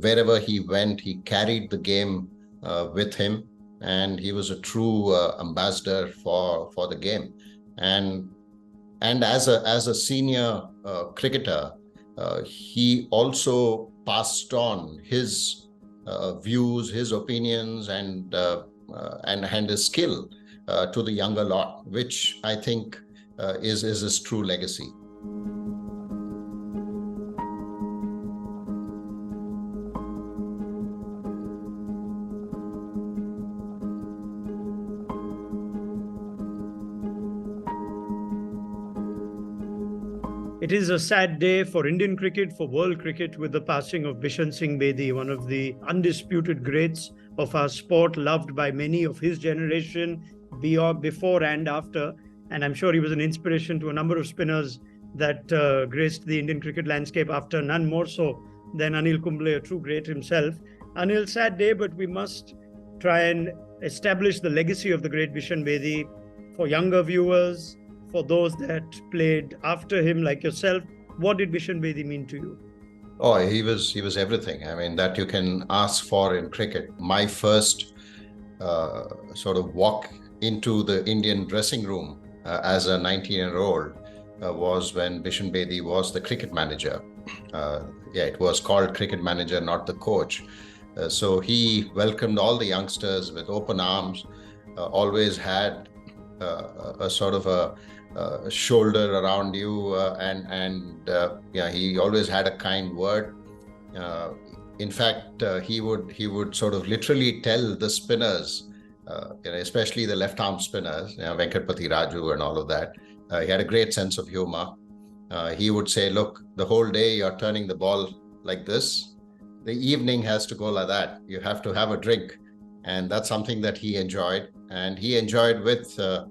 Wherever he went, he carried the game with him, and he was a true ambassador for the game. And as a senior cricketer, he also passed on his views, his opinions, and his skill to the younger lot, which I think is his true legacy. It is a sad day for Indian cricket, for world cricket, with the passing of Bishan Singh Bedi, one of the undisputed greats of our sport, loved by many of his generation, before and after. And I'm sure he was an inspiration to a number of spinners that graced the Indian cricket landscape after, none more so than Anil Kumble, a true great himself. Anil, sad day, but we must try and establish the legacy of the great Bishan Bedi for younger viewers, for those that played after him like yourself. What did Bishan Bedi mean to you? Oh, he was everything. I mean, that you can ask for in cricket. My first sort of walk into the Indian dressing room as a 19-year-old was when Bishan Bedi was the cricket manager. It was called cricket manager, not the coach. So he welcomed all the youngsters with open arms, always had a sort of a shoulder around you, and he always had a kind word. In fact, he would sort of literally tell the spinners, especially the left arm spinners, Venkatpati Raju and all of that. He had a great sense of humor. He would say, look, the whole day you're turning the ball like this. The evening has to go like that. You have to have a drink. And that's something that he enjoyed. And he enjoyed with all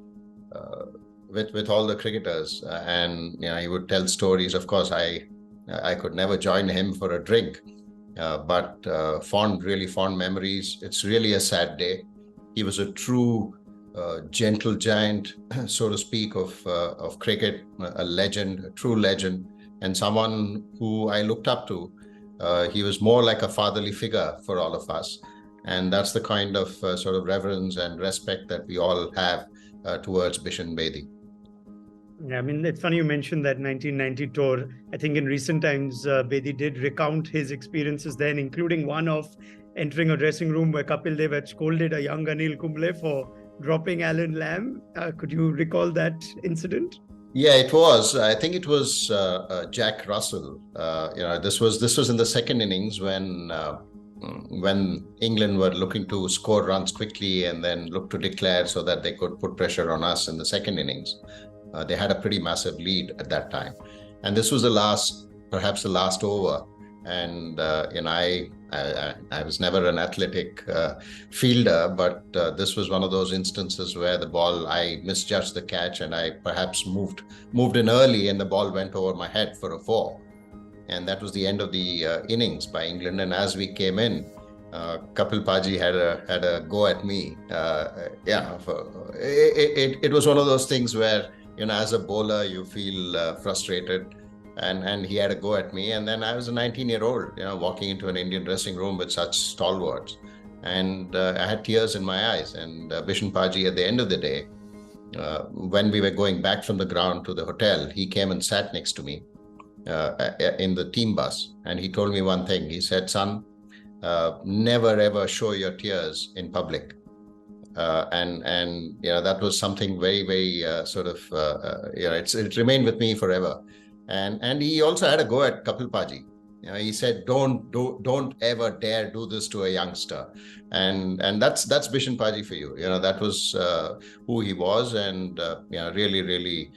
the cricketers. And he would tell stories. Of course, I could never join him for a drink. But really fond memories. It's really a sad day. He was a true gentle giant, so to speak, of cricket, a legend, a true legend, and someone who I looked up to. He was more like a fatherly figure for all of us. And that's the kind of sort of reverence and respect that we all have towards Bishan Bedi. Yeah, I mean, it's funny you mentioned that 1990 tour. I think in recent times, Bedi did recount his experiences then, including one of entering a dressing room where Kapil Dev had scolded a young Anil Kumble for dropping Alan Lamb. Could you recall that incident? Yeah, it was. I think it was Jack Russell. This was in the second innings when England were looking to score runs quickly and then look to declare so that they could put pressure on us in the second innings. They had a pretty massive lead at that time, and this was perhaps the last over. And I was never an athletic fielder, but this was one of those instances where the ball, I misjudged the catch, and I perhaps moved in early, and the ball went over my head for a 4. And that was the end of the innings by England. And as we came in, Kapil Paji had a go at me. It was one of those things where, as a bowler, you feel frustrated. And he had a go at me. And then I was a 19-year-old, walking into an Indian dressing room with such stalwarts. And I had tears in my eyes. And Bishan Paji, at the end of the day, when we were going back from the ground to the hotel, he came and sat next to me in the team bus. And he told me one thing. He said, son, never ever show your tears in public. That was something very, very it remained with me forever. And he also had a go at Kapil Paji. He said, don't ever dare do this to a youngster. And that's Bishan Paji for you. That was who he was. And really, really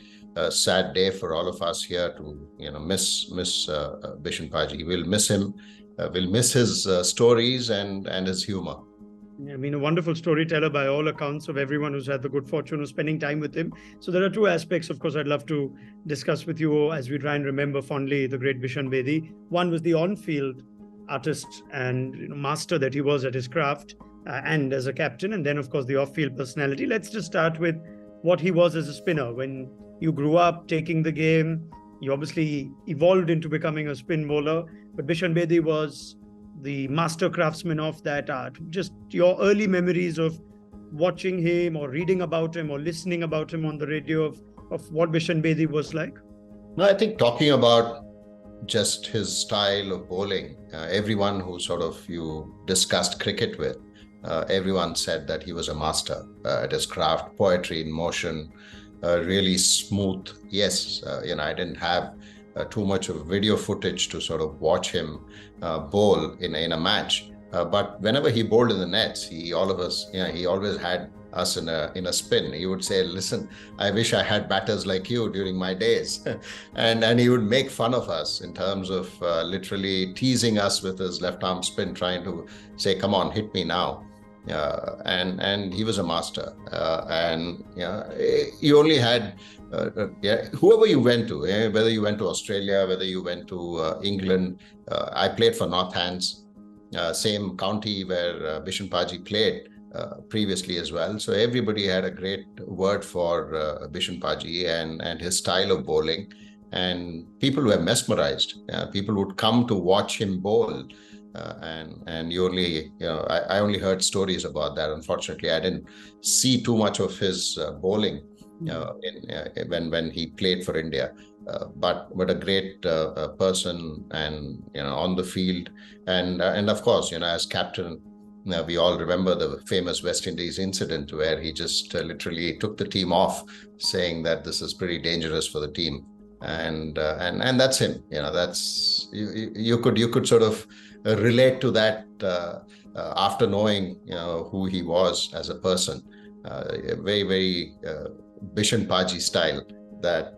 sad day for all of us here to miss Bishan Paji. We'll miss him. We'll miss his stories and his humor. I mean, a wonderful storyteller by all accounts of everyone who's had the good fortune of spending time with him. So there are two aspects, of course, I'd love to discuss with you as we try and remember fondly the great Bishan Bedi. One was the on-field artist and master that he was at his craft and as a captain. And then, of course, the off-field personality. Let's just start with what he was as a spinner. When you grew up taking the game, you obviously evolved into becoming a spin bowler. But Bishan Bedi was the master craftsman of that art. Just your early memories of watching him or reading about him or listening about him on the radio of what Bishan Bedi was like. No, I think talking about just his style of bowling, everyone who sort of you discussed cricket with, everyone said that he was a master at his craft, poetry in motion, really smooth. Yes, I didn't have too much of video footage to sort of watch him bowl in a match. But whenever he bowled in the nets, he always had us in a spin. He would say, "Listen, I wish I had batters like you during my days," and he would make fun of us in terms of literally teasing us with his left arm spin, trying to say, "Come on, hit me now." And he was a master. And you only had whoever you went to, whether you went to Australia, whether you went to England. I played for Northants, same county where Bishan Paji played previously as well. So everybody had a great word for Bishan Paji and his style of bowling. And people were mesmerized. People would come to watch him bowl. And you only, I only heard stories about that. Unfortunately, I didn't see too much of his bowling when he played for India. But a great person, and on the field, and of course, as captain, we all remember the famous West Indies incident where he just literally took the team off, saying that this is pretty dangerous for the team, and that's him. That's you could sort of relate to that after knowing who he was as a person. Very, very Bishan Paji style, that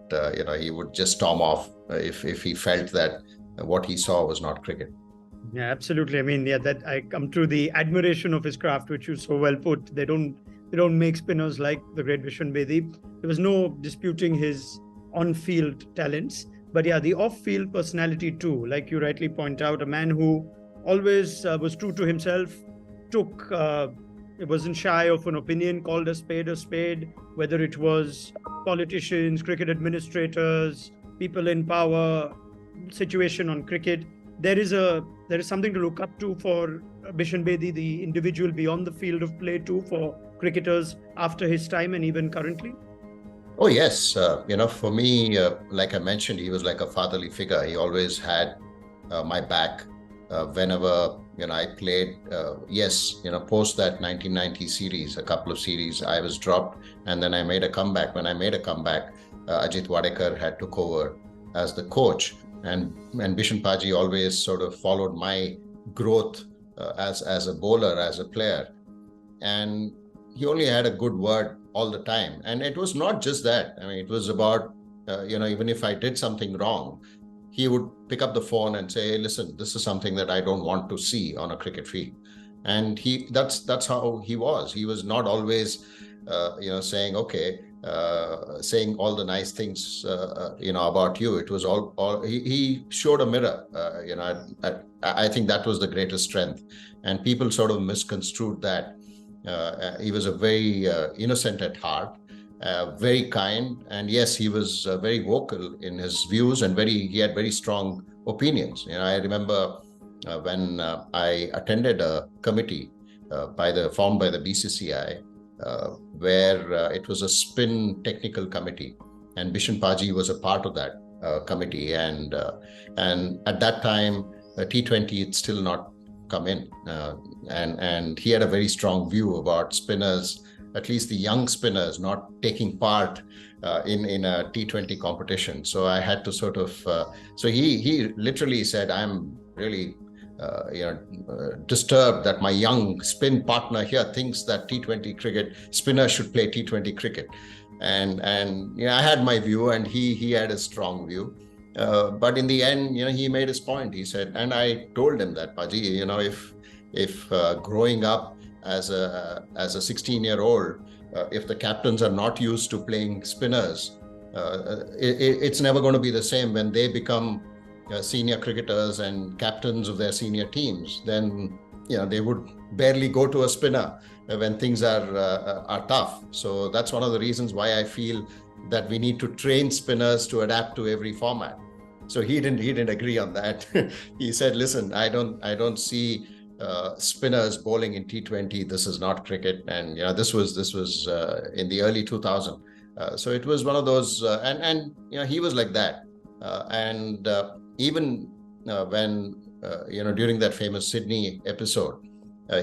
he would just storm off if he felt that what he saw was not cricket. Yeah, absolutely. I mean, that I come to the admiration of his craft, which you so well put. They don't make spinners like the great Bishan Bedi. There was no disputing his on-field talents, but the off-field personality too. Like you rightly point out, a man who always was true to himself, wasn't shy of an opinion, called a spade, whether it was politicians, cricket administrators, people in power, situation on cricket. There is something to look up to for Bishan Bedi, the individual beyond the field of play too, for cricketers after his time and even currently. Oh yes, for me, like I mentioned, he was like a fatherly figure. He always had my back whenever I played. Post that 1990 series, a couple of series, I was dropped, and then I made a comeback. When I made a comeback, Ajit Wadekar had took over as the coach, and Bishan Paji always sort of followed my growth as a bowler, as a player, and he only had a good word all the time. And it was not just that. I mean, it was about even if I did something wrong, he would pick up the phone and say, "Hey, listen, this is something that I don't want to see on a cricket field." And that's how he was. He was not always saying, okay, saying all the nice things about you. It was all he showed a mirror. I think that was the greatest strength, and people sort of misconstrued that. He was a very innocent at heart, very kind, and yes, he was very vocal in his views, and he had very strong opinions. I remember when I attended a committee formed by the BCCI, where it was a spin technical committee, and Bishan Paji was a part of that committee, and at that time T20 had still not come in, and he had a very strong view about spinners, at least the young spinners, not taking part in a T20 competition. So I had to sort of so he literally said, "I'm really disturbed that my young spin partner here thinks that T20 cricket spinners should play T20 cricket." And I had my view, and he had a strong view. But in the end, he made his point. He said, and I told him that, "Paji, if growing up as a 16-year-old, if the captains are not used to playing spinners, it's never going to be the same when they become senior cricketers and captains of their senior teams. Then they would barely go to a spinner when things are tough." So that's one of the reasons why I feel that we need to train spinners to adapt to every format. So he didn't agree on that. He said, "Listen, I don't see spinners bowling in T20. This is not cricket." And this was in the early 2000s. So it was one of those, and he was like that. And even when during that famous Sydney episode,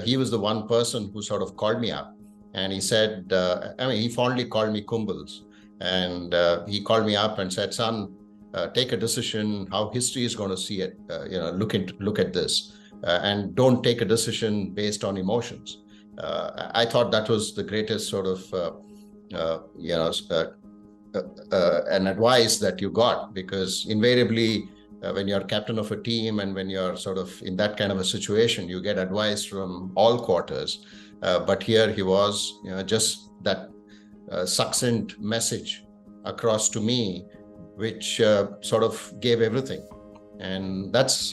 he was the one person who sort of called me up, and he said, he fondly called me Kumbles, and he called me up and said, "Son, take a decision how history is going to see it. Look at this, and don't take a decision based on emotions." I thought that was the greatest sort of an advice that you got, because invariably when you're captain of a team and when you're sort of in that kind of a situation, you get advice from all quarters. But here he was, just that succinct message across to me, which sort of gave everything. And that's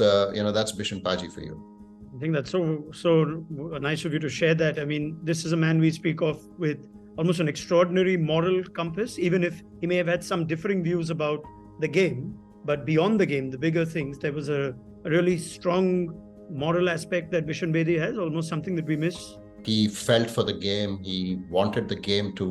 Bishan Paji for you. I think that's so nice of you to share that. I mean, this is a man we speak of with almost an extraordinary moral compass, even if he may have had some differing views about the game. But beyond the game, the bigger things, there was a really strong moral aspect that Bishan Bedi has, almost something that we miss. He felt for the game. He wanted the game to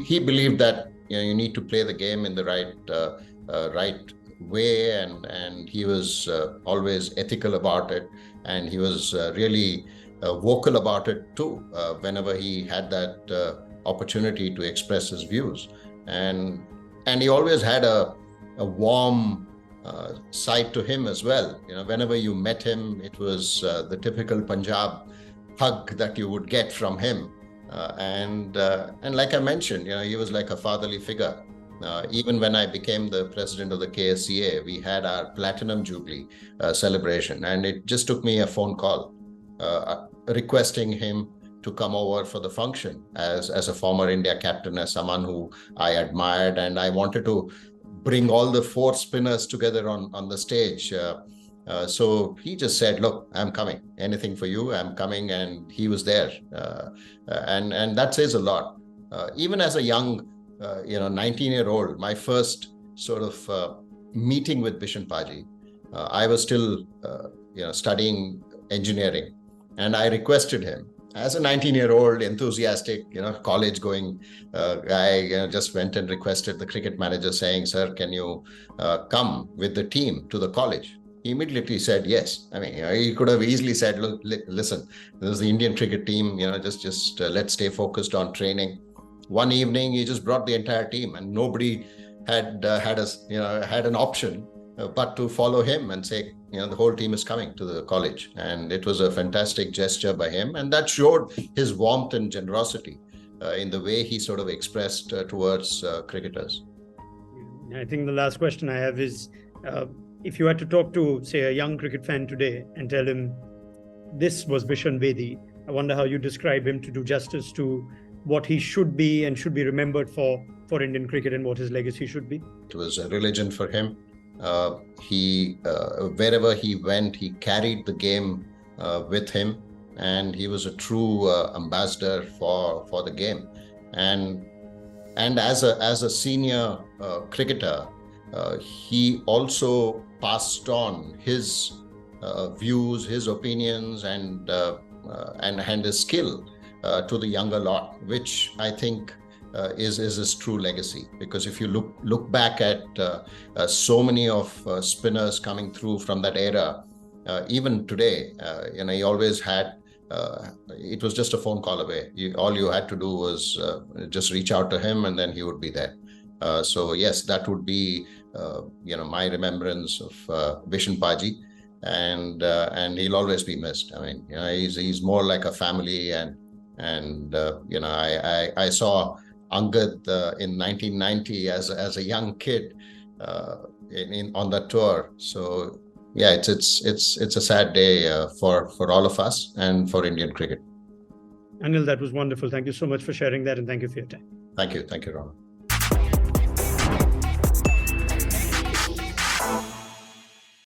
he believed that you need to play the game in the right way, and he was always ethical about it, and he was really vocal about it too, whenever he had that opportunity to express his views. And he always had a warm side to him as well. Whenever you met him, it was the typical Punjab hug that you would get from him. And like I mentioned, he was like a fatherly figure. Even when I became the president of the KSCA, we had our Platinum Jubilee celebration, and it just took me a phone call requesting him to come over for the function as a former India captain, as someone who I admired, and I wanted to bring all the 4 spinners together on the stage. So he just said, "Look, I'm coming. Anything for you, I'm coming." And he was there. And that says a lot. Even as a young 19-year-old, my first sort of meeting with Bishan Paji, I was still studying engineering, and I requested him as a 19-year-old enthusiastic college going guy. Just went and requested the cricket manager, saying, "Sir, can you come with the team to the college?" He immediately said yes. I mean, he could have easily said, "Look, listen, this is the Indian cricket team, just let's stay focused on training." One evening, he just brought the entire team, and nobody had an option but to follow him and say, the whole team is coming to the college. And it was a fantastic gesture by him, and that showed his warmth and generosity in the way he sort of expressed towards cricketers. I think the last question I have is, if you had to talk to, say, a young cricket fan today and tell him this was Bishan Bedi, I wonder how you describe him to do justice to what he should be and should be remembered for Indian cricket, and what his legacy should be. It was a religion for him. He wherever he went, he carried the game with him, and he was a true ambassador for the game. And as a senior cricketer, he also passed on his views, his opinions, and his skill to the younger lot, which I think is his true legacy. Because if you look back at so many of spinners coming through from that era, even today, he always had. It was just a phone call away. All you had to do was just reach out to him, and then he would be there. So yes, that would be my remembrance of Bishan Paji, and he'll always be missed. I mean, he's more like a family, and I saw Angad in 1990 as a young kid on that tour. So yeah, it's a sad day for all of us and for Indian cricket. Anil, that was wonderful. Thank you so much for sharing that, and thank you for your time. Thank you, Ron.